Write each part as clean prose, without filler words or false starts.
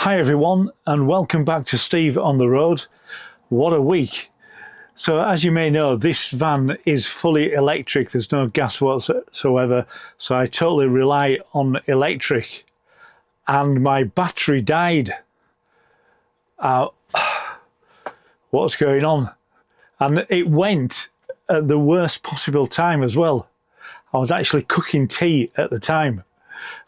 Hi everyone, and welcome back to Steve on the Road. What a week. So as you may know, this van is fully electric. There's no gas whatsoever, so I totally rely on electric. And my battery died. What's going on? And it went at the worst possible time as well. I was actually cooking tea at the time.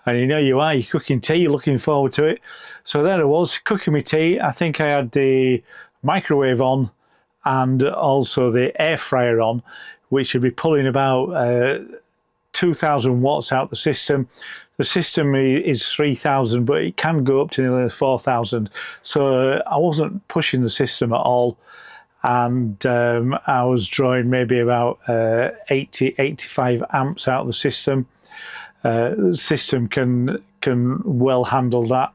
And you know you're cooking tea, you're looking forward to it. So there I was, cooking my tea. I think I had the microwave on and also the air fryer on, which should be pulling about 2,000 watts out the system. The system is 3,000, but it can go up to nearly 4,000. So I wasn't pushing the system at all. And I was drawing maybe about 85 amps out of the system. The system can well handle that,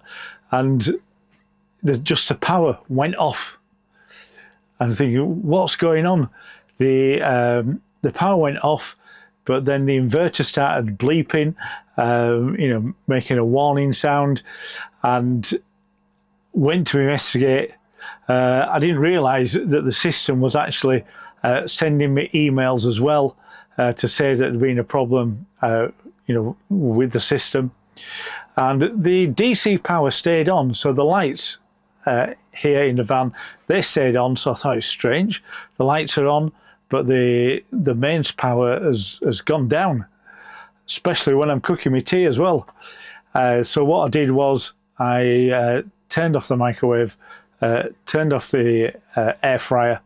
and just the power went off. And I'm thinking, what's going on? The power went off, but then the inverter started bleeping, making a warning sound, and went to investigate. I didn't realise that the system was actually sending me emails as well to say that there'd been a problem. With the system, and the DC power stayed on, so the lights here in the van, they stayed on. So I thought it's strange, the lights are on, but the mains power has gone down, especially when I'm cooking my tea as well. So what I did was I turned off the microwave, turned off the air fryer,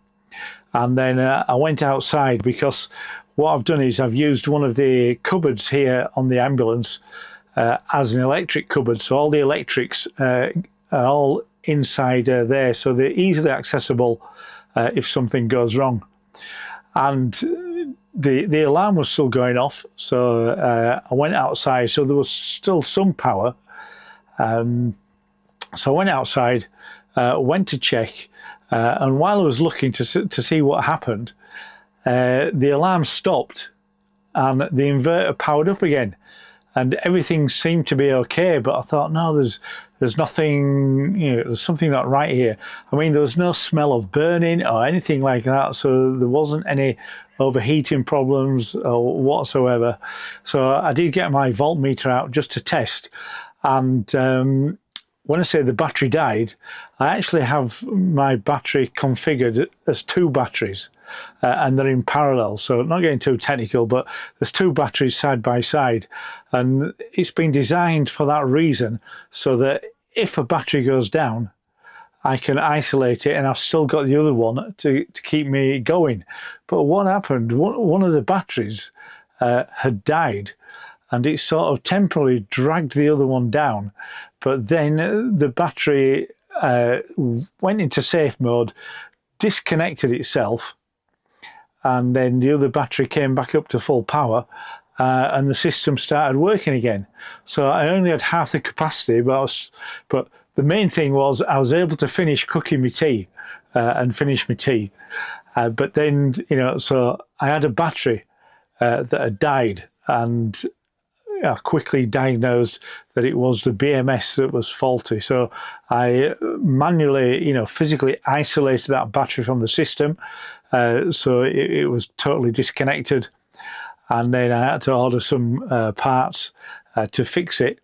and then I went outside, because what I've done is I've used one of the cupboards here on the ambulance as an electric cupboard. So all the electrics are all inside there, so they're easily accessible if something goes wrong. And the alarm was still going off, so I went outside, so there was still some power. So I went outside, went to check, and while I was looking to see what happened, the alarm stopped and the inverter powered up again, and everything seemed to be okay. But I thought, no, there's nothing, there's something not right here. I mean, there was no smell of burning or anything like that, so there wasn't any overheating problems or whatsoever. So I did get my voltmeter out just to test, and when I say the battery died, I actually have my battery configured as two batteries, and they're in parallel. So not getting too technical, but there's two batteries side by side, and it's been designed for that reason, so that if a battery goes down, I can isolate it, and I've still got the other one to keep me going. But what happened, one of the batteries had died, and it sort of temporarily dragged the other one down. But then the battery went into safe mode, disconnected itself, and then the other battery came back up to full power, and the system started working again. So I only had half the capacity, but the main thing was I was able to finish cooking my tea and finish my tea. But then, so I had a battery that had died, and I quickly diagnosed that it was the BMS that was faulty. So I manually, physically isolated that battery from the system. So it was totally disconnected. And then I had to order some parts to fix it.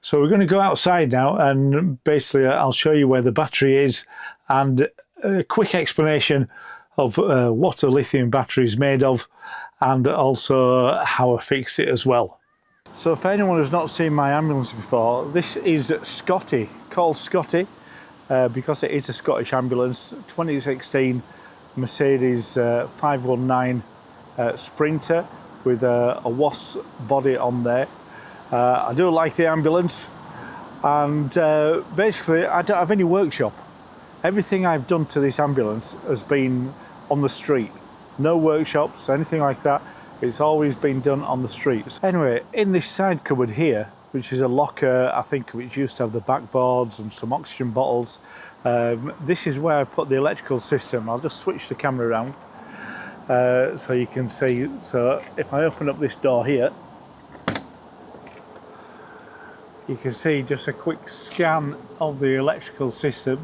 So we're going to go outside now, and basically I'll show you where the battery is, and a quick explanation of what a lithium battery is made of, and also how I fixed it as well. So for anyone who's not seen my ambulance before, this is Scotty, called Scotty, because it is a Scottish ambulance, 2016 Mercedes 519 Sprinter with a WAS body on there. I do like the ambulance, and basically I don't have any workshop. Everything I've done to this ambulance has been on the street. No workshops, anything like that. It's always been done on the streets. Anyway, in this side cupboard here, which is a locker, I think, which used to have the backboards and some oxygen bottles, this is where I put the electrical system. I'll just switch the camera around so you can see. So if I open up this door here, you can see just a quick scan of the electrical system,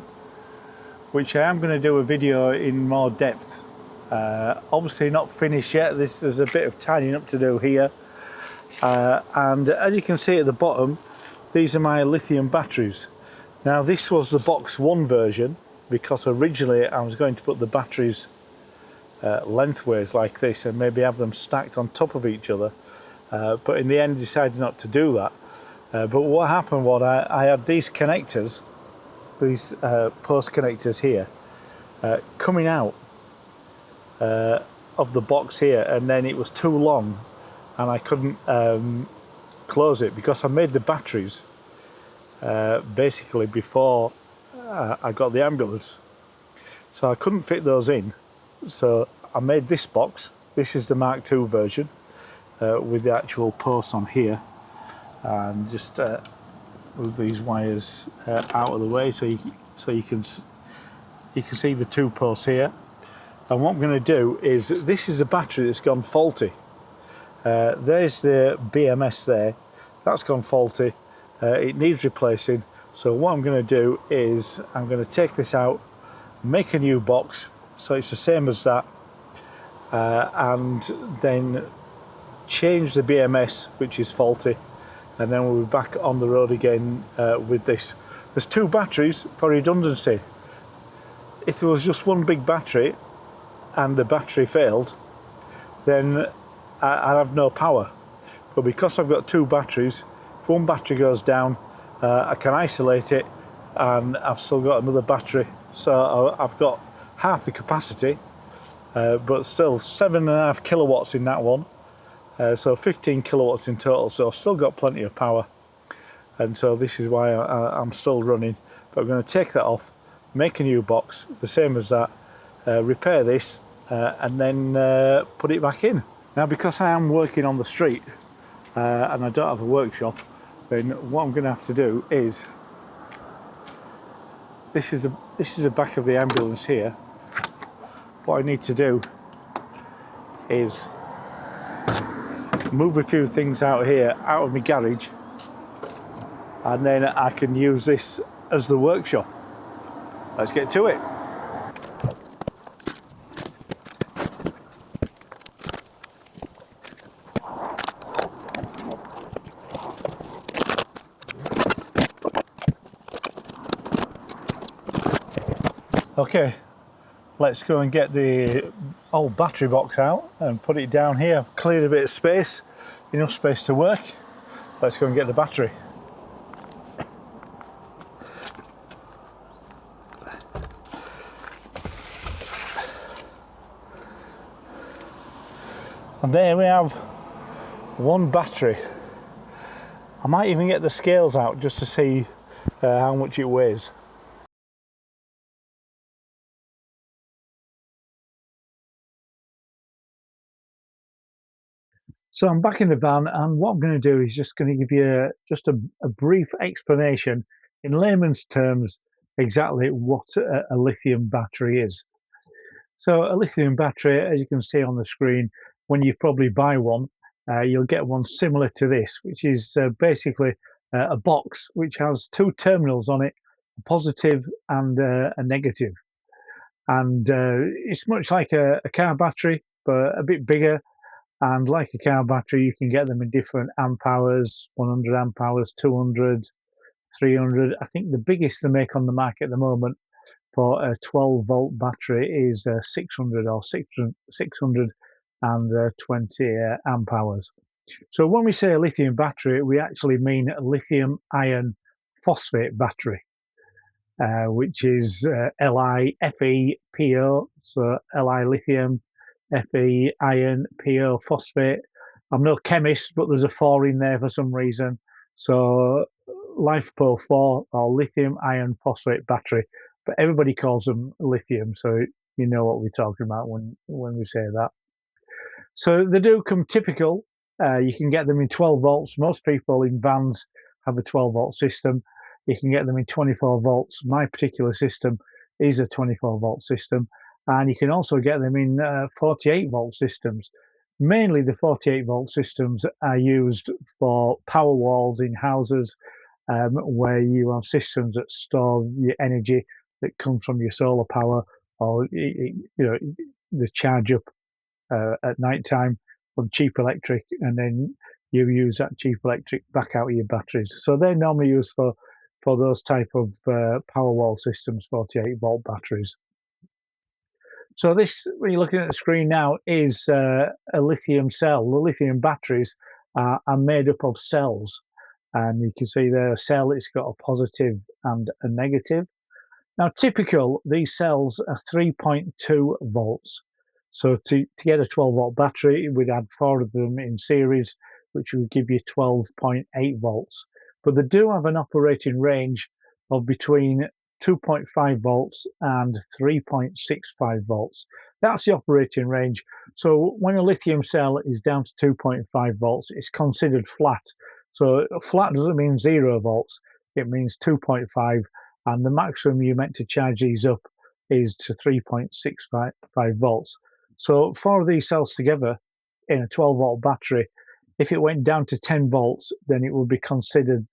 which I am going to do a video in more depth. Obviously not finished yet. There's a bit of tidying up to do here. And as you can see at the bottom, these are my lithium batteries. Now this was the box 1 version, because originally I was going to put the batteries lengthways like this and maybe have them stacked on top of each other, but in the end I decided not to do that. But what happened was I had these connectors, these post connectors here, coming out of the box here, and then it was too long and I couldn't close it because I made the batteries basically before I got the ambulance, so I couldn't fit those in. So I made this box. This is the Mark II version with the actual posts on here, and just move these wires out of the way so you can see the 2 posts here. And what I'm going to do is, this is a battery that's gone faulty. There's the BMS there, that's gone faulty. It needs replacing. So what I'm going to do is I'm going to take this out, make a new box so it's the same as that, and then change the BMS, which is faulty, and then we'll be back on the road again with this. There's 2 batteries for redundancy. If there was just one big battery and the battery failed, then I'd have no power. But because I've got 2 batteries, if one battery goes down, I can isolate it and I've still got another battery. So I've got half the capacity, but still 7.5 kilowatts in that one. So 15 kilowatts in total, so I've still got plenty of power. And so this is why I'm still running. But I'm going to take that off, make a new box, the same as that, repair this, and then put it back in. Now, because I am working on the street and I don't have a workshop, then what I'm going to have to do is, this is the back of the ambulance here. What I need to do is move a few things out here, out of my garage, and then I can use this as the workshop. Let's get to it. Okay, let's go and get the old battery box out and put it down here. I've cleared a bit of space, enough space to work. Let's go and get the battery. And there we have one battery. I might even get the scales out just to see how much it weighs. So I'm back in the van, and what I'm going to do is just going to give you just a brief explanation in layman's terms exactly what a lithium battery is. So a lithium battery, as you can see on the screen, when you probably buy one, you'll get one similar to this, which is basically a box which has 2 terminals on it, a positive and a negative. And it's much like a car battery, but a bit bigger. And like a car battery, you can get them in different amp hours, 100 amp hours, 200, 300. I think the biggest they make on the market at the moment for a 12-volt battery is 600 or 620 amp hours. So when we say a lithium battery, we actually mean a lithium iron phosphate battery, which is LiFePO, so Li lithium, Fe iron, PO phosphate. I'm no chemist, but there's a 4 in there for some reason. So LiFePO 4 or lithium iron phosphate battery, but everybody calls them lithium, so you know what we're talking about when we say that. So they do come typical. You can get them in 12 volts. Most people in vans have a 12-volt system. You can get them in 24 volts. My particular system is a 24-volt system. And you can also get them in 48-volt systems. Mainly the 48-volt systems are used for power walls in houses where you have systems that store your energy that comes from your solar power, or the charge up at night time from cheap electric, and then you use that cheap electric back out of your batteries. So they're normally used for those type of power wall systems, 48-volt batteries. So this, when you're looking at the screen now, is a lithium cell. The lithium batteries are made up of cells, and you can see there a cell, it's got a positive and a negative. Now, typical, these cells are 3.2 volts. So to get a 12-volt battery, we'd add 4 of them in series, which would give you 12.8 volts. But they do have an operating range of between 2.5 volts and 3.65 volts. That's the operating range. So when a lithium cell is down to 2.5 volts, it's considered flat. So flat doesn't mean 0 volts, it means 2.5, and the maximum you're meant to charge these up is to 3.65 volts. So 4 of these cells together in a 12-volt battery, if it went down to 10 volts, then it would be considered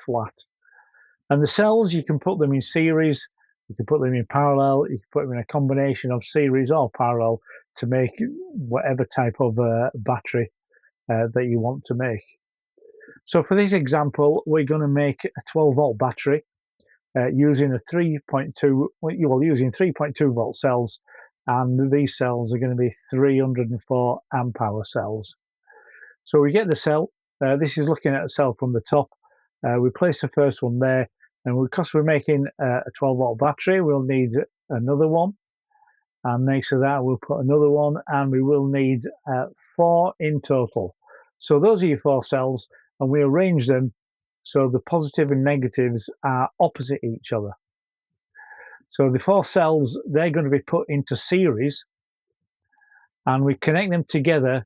flat. And the cells, you can put them in series, you can put them in parallel, you can put them in a combination of series or parallel to make whatever type of battery that you want to make. So for this example, we're going to make a 12-volt battery using a 3.2 volt cells, and these cells are going to be 304 amp hour cells. So we get the cell. This is looking at a cell from the top. We place the first one there, and because we're making a 12-volt battery, we'll need another one, and next to that we'll put another one, and we will need 4 in total. So those are your 4 cells, and we arrange them so the positive and negatives are opposite each other. So the 4 cells, they're going to be put into series, and we connect them together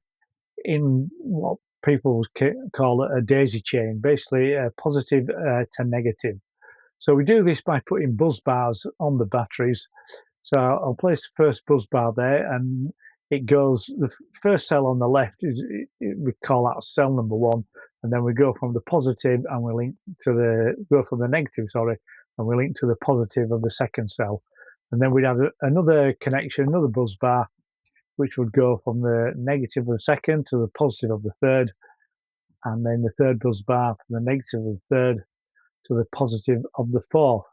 in what people call a daisy chain, basically positive to negative. So we do this by putting buzz bars on the batteries. So I'll place the first buzz bar there, and it goes, the first cell on the left we call that cell number 1, and then we go from the positive and we link to from the negative, and we link to the positive of the second cell. And then we'd have another connection, another buzz bar, which would go from the negative of the second to the positive of the third, and then the third buzz bar from the negative of the third to the positive of the fourth.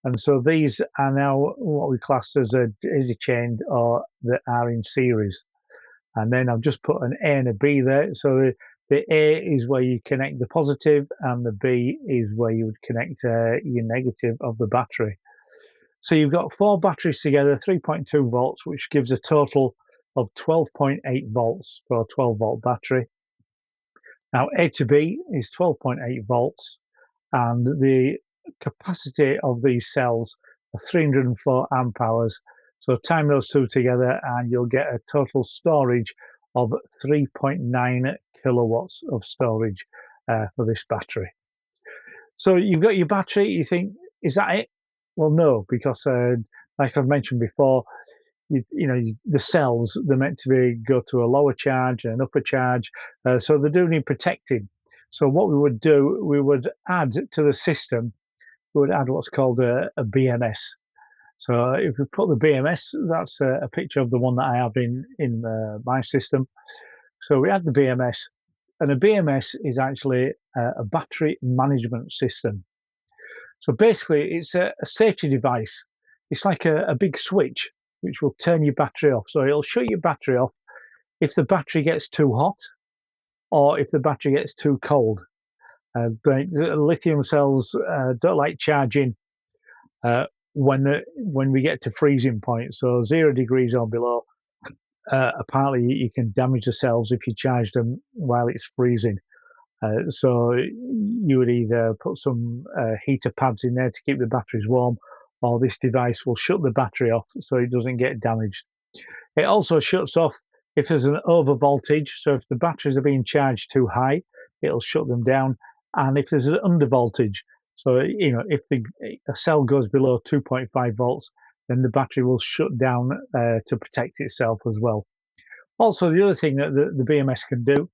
And so these are now what we class as a daisy chain, or that are in series. And then I've just put an A and a B there. So the A is where you connect the positive, and the B is where you would connect your negative of the battery. So you've got 4 batteries together, 3.2 volts, which gives a total of 12.8 volts for a 12-volt battery. Now A to B is 12.8 volts, and the capacity of these cells are 304 amp hours. So time those two together and you'll get a total storage of 3.9 kilowatts of storage for this battery. So you've got your battery, you think, is that it? Well, no, because like I've mentioned before, the cells, they're meant to go to a lower charge and an upper charge, so they do need protecting. So what we would do, we would add to the system, we would add what's called a BMS. So if we put the BMS, that's a picture of the one that I have in my system. So we add the BMS, and a BMS is actually a battery management system. So basically, it's a safety device. It's like a big switch which will turn your battery off. So it'll shut your battery off if the battery gets too hot, or if the battery gets too cold. The lithium cells don't like charging when we get to freezing point. So 0 degrees or below, apparently you can damage the cells if you charge them while it's freezing. So you would either put some heater pads in there to keep the batteries warm, or this device will shut the battery off so it doesn't get damaged. It also shuts off if there's an over voltage. So if the batteries are being charged too high, it'll shut them down. And if there's an under voltage, so if a cell goes below 2.5 volts, then the battery will shut down to protect itself as well. Also, the other thing that the BMS can do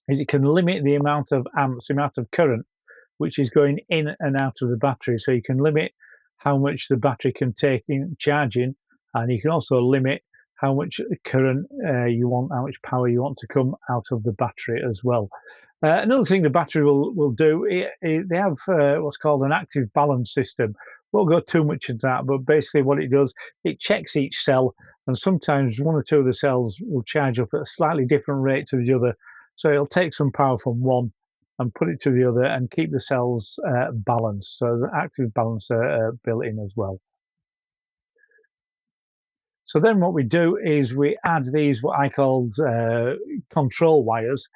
is it can limit the amount of amps, the amount of current which is going in and out of the battery. So you can limit how much the battery can take in charging, and you can also limit how much current you want, how much power you want to come out of the battery as well. Another thing the battery will do, they have what's called an active balance system. Won't go too much into that, but basically what it does, it checks each cell, and sometimes one or two of the cells will charge up at a slightly different rate to the other. So it'll take some power from one and put it to the other and keep the cells balanced. So the active balancer built in as well. So then what we do is we add these, what I called control wires.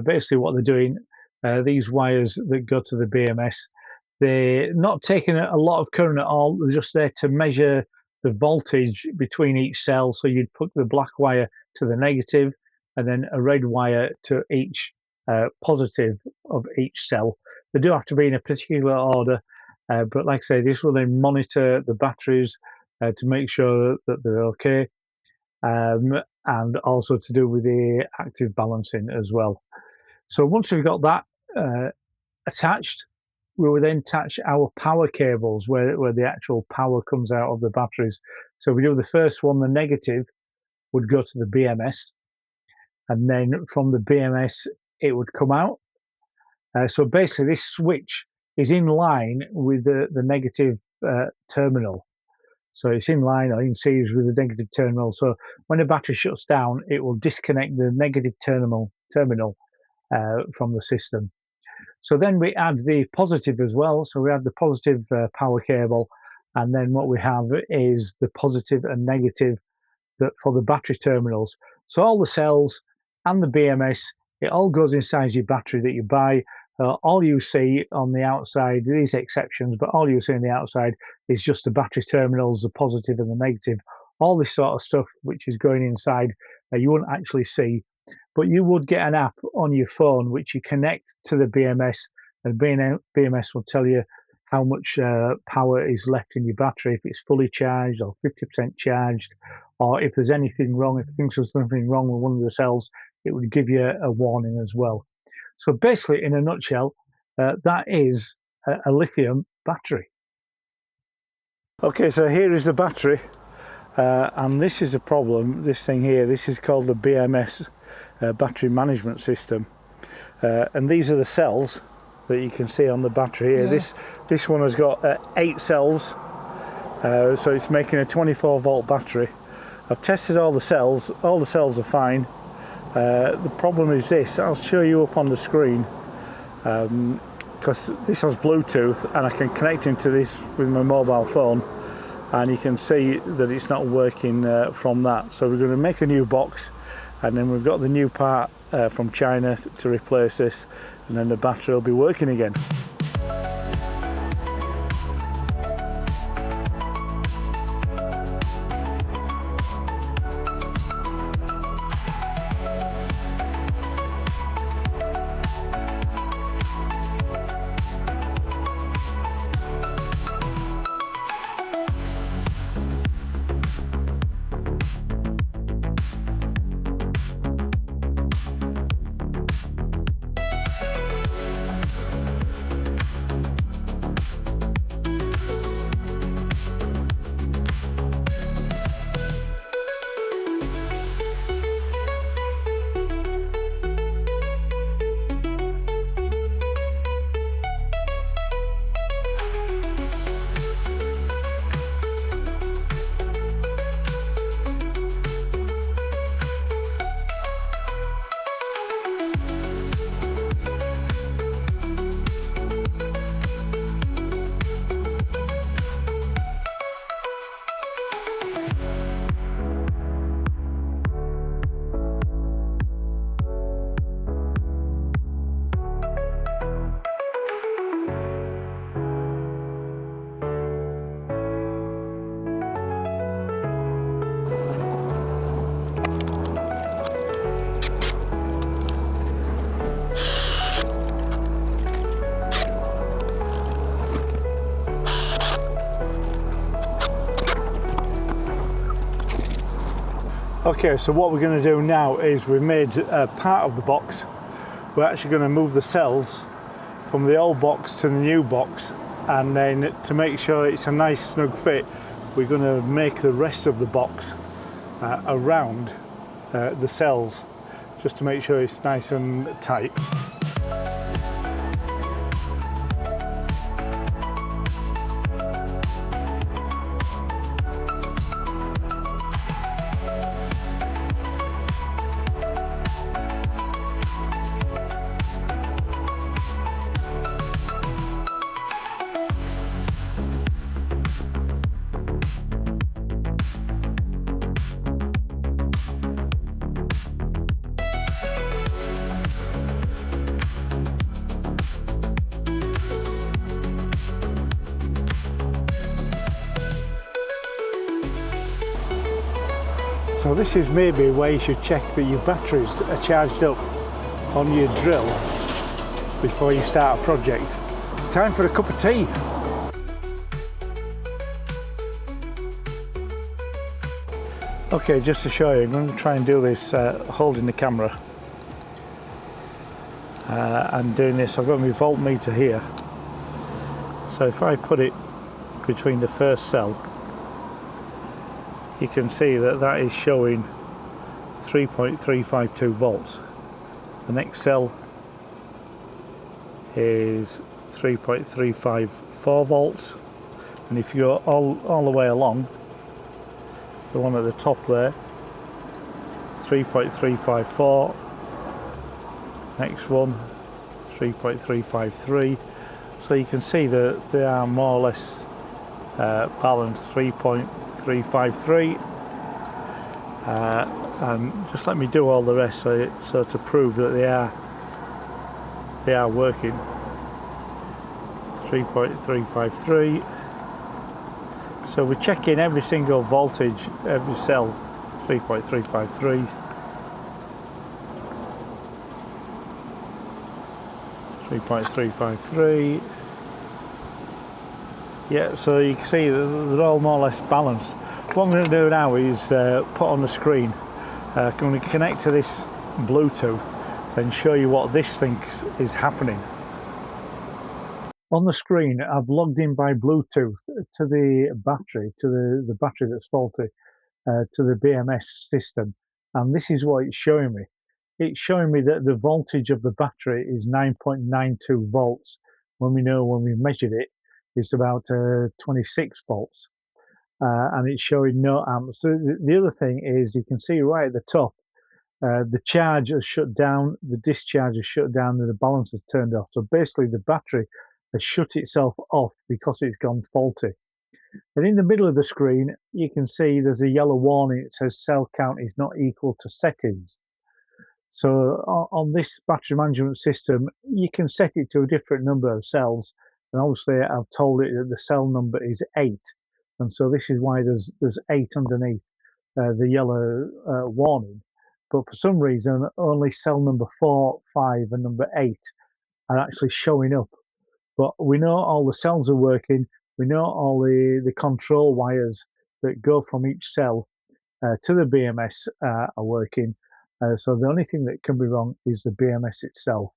Basically what they're doing, these wires that go to the BMS, they're not taking a lot of current at all. They're just there to measure the voltage between each cell. So you'd put the black wire to the negative and then a red wire to each positive of each cell. They do have to be in a particular order, but like I say, this will then monitor the batteries to make sure that they're okay, and also to do with the active balancing as well. So once we've got that attached, we will then attach our power cables where the actual power comes out of the batteries. So we do the first one, the negative would go to the BMS, and then from the BMS it would come out. So basically this switch is in line with the negative terminal. So it's in line, or you can see, with the negative terminal. So when the battery shuts down, it will disconnect the negative terminal from the system. So then we add the positive as well. So we add the positive power cable, and then what we have is the positive and negative for the battery terminals. So all the cells and the BMS, it all goes inside your battery that you buy. All you see on the outside, these exceptions, but all you see on the outside is just the battery terminals, the positive and the negative. All this sort of stuff which is going inside, you wouldn't actually see, but you would get an app on your phone which you connect to the BMS, and BMS will tell you how much power is left in your battery, if it's fully charged or 50% charged, or if there's anything wrong, if it thinks there's something wrong with one of the cells, it would give you a warning as well. So basically, in a nutshell, that is a lithium battery. Okay, so here is the battery, and this is a problem. This thing here, this is called the BMS battery management system, and these are the cells that you can see on the battery here. Yeah. This one has got 8 cells, so it's making a 24-volt battery. I've tested all the cells. All the cells are fine. The problem is this, I'll show you up on the screen, because this has Bluetooth and I can connect into this with my mobile phone, and you can see that it's not working from that. So we're going to make a new box, and then we've got the new part from China to replace this, and then the battery will be working again. Okay, so what we're going to do now is we've made part of the box. We're actually going to move the cells from the old box to the new box, and then to make sure it's a nice snug fit, we're going to make the rest of the box around the cells, just to make sure it's nice and tight. So this is maybe where you should check that your batteries are charged up on your drill before you start a project. Time for a cup of tea. Okay, just to show you, I'm going to try and do this holding the camera. And doing this, I've got my voltmeter here. So if I put it between the first cell, you can see that that is showing 3.352 volts. The next cell is 3.354 volts, and if you go all the way along, the one at the top there, 3.354, next one 3.353. So you can see that they are more or less balanced, 3.353, and just let me do all the rest so to prove that they are working. 3.353. So we're checking every single voltage, every cell. 3.353. 3.353. Yeah, so you can see that they're all more or less balanced. What I'm going to do now is put on the screen, I'm going to connect to this Bluetooth and show you what this thinks is happening. On the screen, I've logged in by Bluetooth to the battery, to the battery that's faulty, to the BMS system, and this is what it's showing me. It's showing me that the voltage of the battery is 9.92 volts, when we know when we measured it, it's about 26 volts, and it's showing no amps. So the other thing is, you can see right at the top, the charge has shut down, the discharge has shut down, and the balance has turned off. So basically the battery has shut itself off because it's gone faulty. And in the middle of the screen, you can see there's a yellow warning. It says cell count is not equal to settings. So on this battery management system, you can set it to a different number of cells. And obviously I've told it that the cell number is 8. And so this is why there's 8 underneath the yellow warning. But for some reason, only cell number 4, 5 and number 8 are actually showing up. But we know all the cells are working. We know all the control wires that go from each cell to the BMS are working. So the only thing that can be wrong is the BMS itself.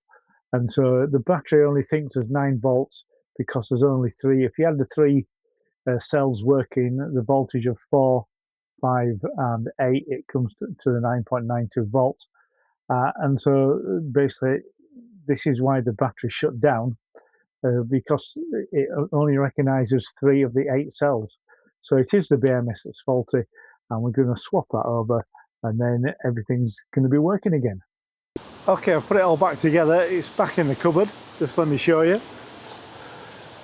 And so the battery only thinks there's 9 volts because there's only 3. If you had the 3 cells working, the voltage of 4, 5 and 8, it comes to the 9.92 volts. And so basically this is why the battery shut down, because it only recognises 3 of the 8 cells. So it is the BMS that's faulty, and we're going to swap that over, and then everything's going to be working again. Okay, I've put it all back together. It's back in the cupboard. Just let me show you.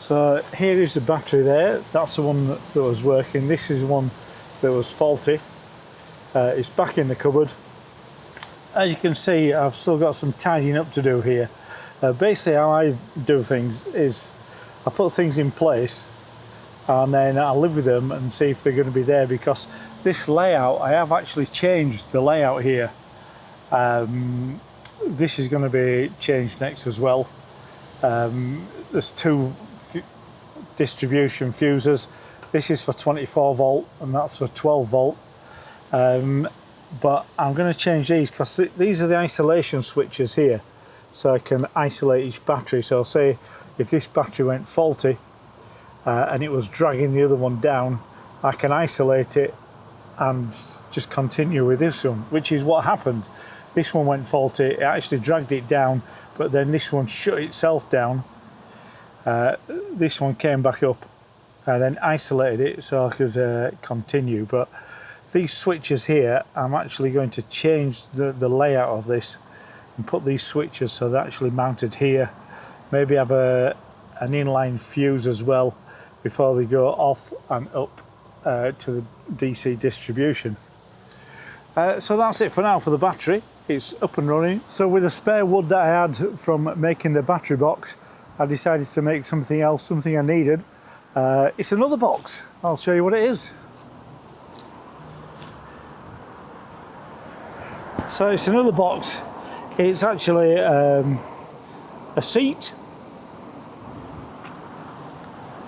So here is the battery there. That's the one that was working. This is the one that was faulty. It's back in the cupboard. As you can see, I've still got some tidying up to do here. Basically how I do things is I put things in place and then I live with them and see if they're going to be there, because this layout, I have actually changed the layout here. This is going to be changed next as well. There's 2 distribution fuses. This is for 24 volt and that's for 12 volt. But I'm going to change these because these are the isolation switches here. so I can isolate each battery. So say if this battery went faulty and it was dragging the other one down, I can isolate it and just continue with this one, which is what happened. This one went faulty, it actually dragged it down, but then this one shut itself down. This one came back up and then isolated it so I could continue. But these switches here, I'm actually going to change the layout of this and put these switches so they're actually mounted here. Maybe have an inline fuse as well before they go off and up to the DC distribution. So that's it for now for the battery. It's up and running. So with the spare wood that I had from making the battery box, I decided to make something else, something I needed. It's another box. I'll show you what it is. So it's another box. It's actually a seat.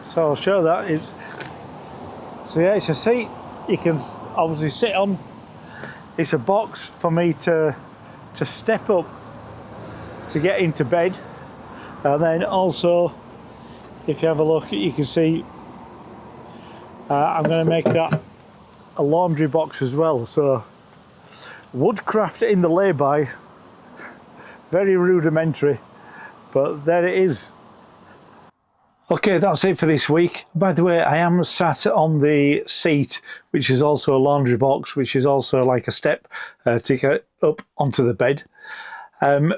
So I'll show that. So yeah, it's a seat you can obviously sit on. It's a box for me to step up to get into bed. And then also, if you have a look, you can see I'm going to make that a laundry box as well. So woodcraft in the lay-by, very rudimentary, but there it is. Okay, that's it for this week. By the way, I am sat on the seat, which is also a laundry box, which is also like a step to get up onto the bed.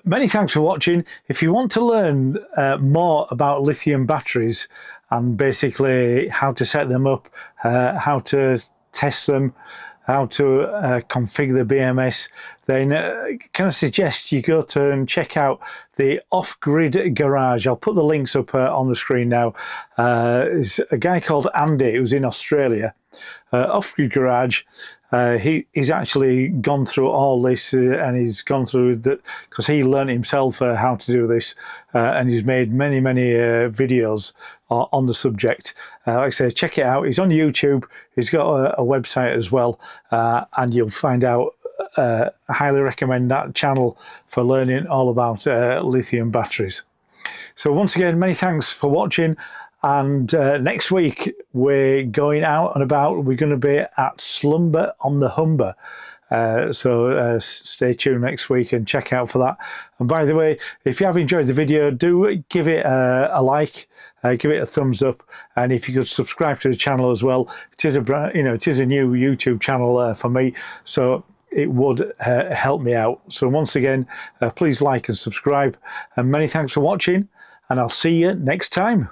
Many thanks for watching. If you want to learn more about lithium batteries and basically how to set them up, how to test them, how to configure the BMS, then can I suggest you go to and check out the Off-Grid Garage. I'll put the links up on the screen now. It's a guy called Andy who's in Australia. Off-Grid Garage, he's actually gone through all this and he's gone through that because he learned himself how to do this, and he's made many videos on the subject. Like I say, check it out. He's on YouTube. He's got a website as well, and you'll find out. I highly recommend that channel for learning all about lithium batteries. So once again, many thanks for watching. And next week we're going out and about. We're going to be at Slumber on the Humber. So stay tuned next week and check out for that. And by the way, if you have enjoyed the video, do give it a like, give it a thumbs up, and if you could subscribe to the channel as well. It is it is a new YouTube channel for me, so it would help me out. So once again, please like and subscribe, and many thanks for watching, and I'll see you next time.